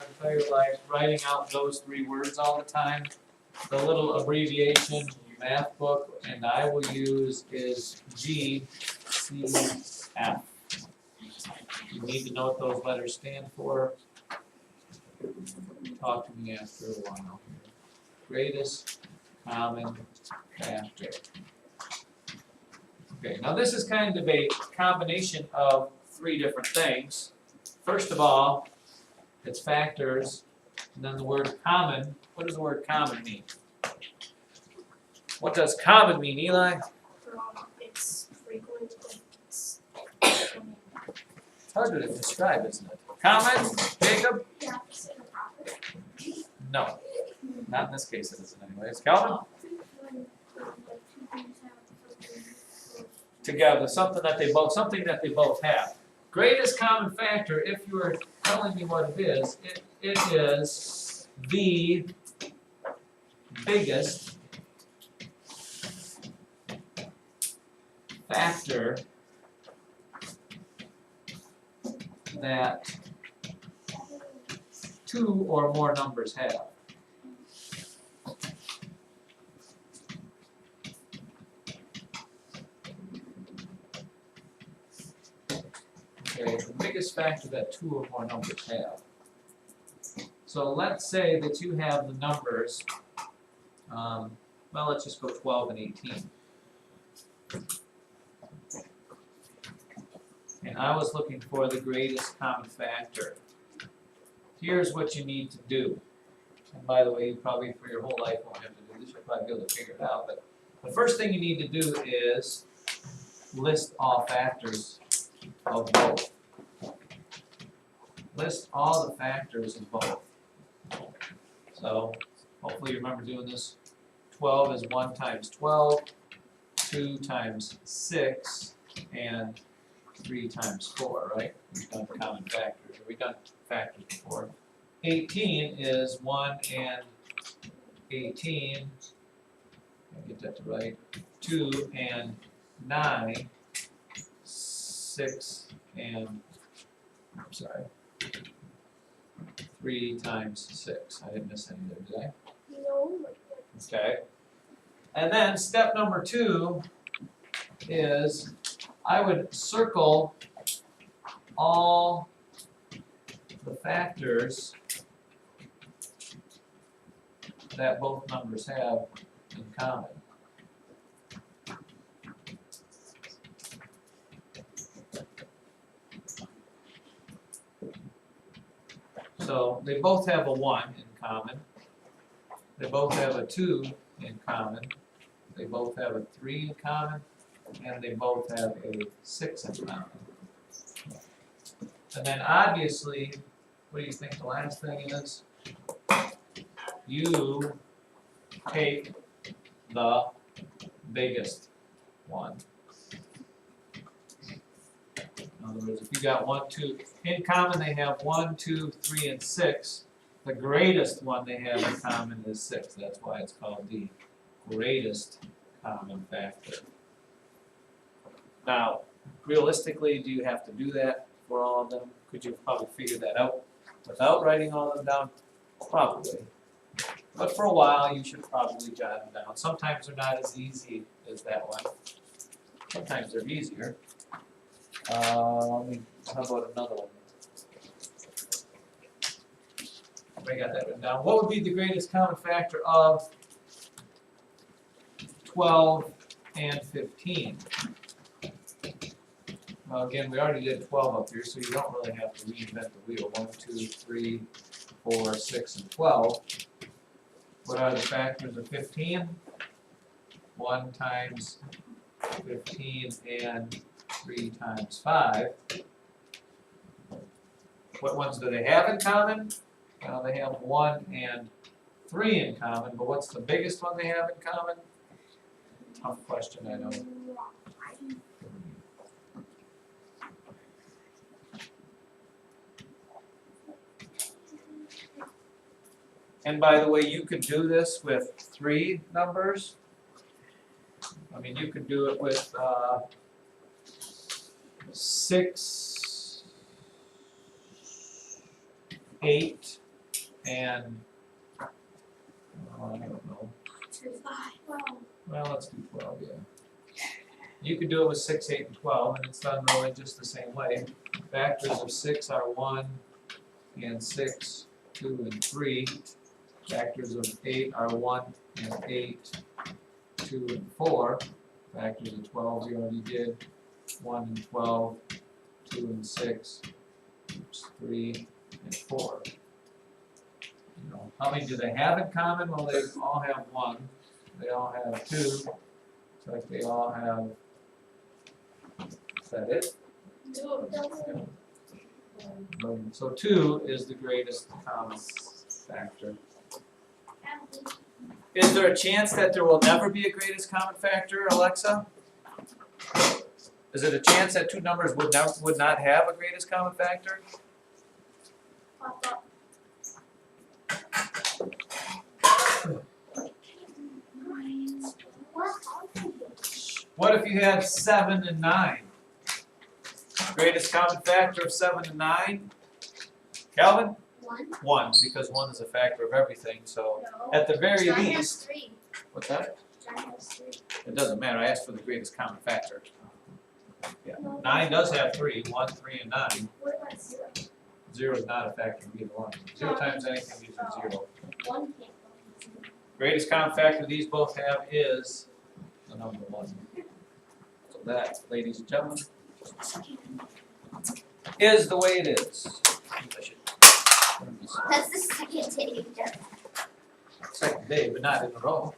entire life writing out those three words all the time. The little abbreviation math book and I will use is GCF. You need to know what those letters stand for. Talk to me after a while. Greatest common factor. Okay, now this is kind of a combination of three different things. First of all, it's factors, and then the word common. What does the word common mean? What does common mean, Eli? It's frequent. It's hard to describe, isn't it? Common, Jacob? the opposite of opposite. No, not in this case it isn't anyways. Calvin? Together, something that they both have. Greatest common factor, if you were telling me what it is the biggest factor that two or more numbers have. Okay, the biggest factor that two or more numbers have. So let's say that you have the numbers, well, let's just go 12 and 18. And I was looking for the greatest common factor. Here's what you need to do. And by the way, you probably for your whole life won't have to do this, you'll probably be able to figure it out. But the first thing you need to do is list all factors of both. List all the factors of both. So hopefully you remember doing this. 12 is 1 times 12, 2 times 6, and 3 times 4, right? We've done common factors. We've done factors before. 18 is 1 and 18. I'll get that to right. 2 and 9. 6 and, I'm sorry, 3 times 6. I didn't miss any there, did I? No. Okay. And then step number 2 is I would circle all the factors that both numbers have in common. So they both have a 1 in common. They both have a 2 in common. They both have a 3 in common. And they both have a 6 in common. And then obviously, what do you think the last thing is? You take the biggest one. In other words, if you got 1, 2, in common they have 1, 2, 3, and 6. The greatest one they have in common is 6. That's why it's called the greatest common factor. Now, realistically, do you have to do that for all of them? Could you probably figure that out without writing all of them down? Probably. But for a while, you should probably jot them down. Sometimes they're not as easy as that one. Sometimes they're easier. How about another one? I got that written down. What would be the greatest common factor of 12 and 15? Well, again, we already did 12 up here, so you don't really have to reinvent the wheel. 1, 2, 3, 4, 6, and 12. What are the factors of 15? 1 times 15 and 3 times 5. What ones do they have in common? Well, they have 1 and 3 in common, but what's the biggest one they have in common? Tough question, I know. And by the way, you could do this with 3 numbers. I mean, you could do it with 6, 8, and, I don't know, 2, 5, 12. well, let's do 12, yeah. You could do it with 6, 8, and 12, and it's done really just the same way. Factors of 6 are 1 and 6, 2 and 3. Factors of 8 are 1 and 8, 2 and 4. Factors of 12 we already did, 1 and 12, 2 and 6, 3 and 4. You know, how many do they have in common? Well, they all have 1. They all have 2. It's like they all have. Is that it? So 2 is the greatest common factor. Is there a chance that there will never be a greatest common factor, Alexa? Is it a chance that two numbers would not have a greatest common factor? What if you had 7 and 9? Greatest common factor of 7 and 9? Calvin? 1. 1, because 1 is a factor of everything, so No. at the very John has least, 3. what's that? John has 3. It doesn't matter, I asked for the greatest common factor. Yeah, 9 does have 3, 1, 3, and 9. What about 0? 0 is not a factor of either one. 0 times anything gives you 0. 1 can't go with 0. Greatest common factor these both have is the number 1. So that, ladies and gentlemen, is the way it is. I should turn this off. That's the second day. Second day, but not in a row.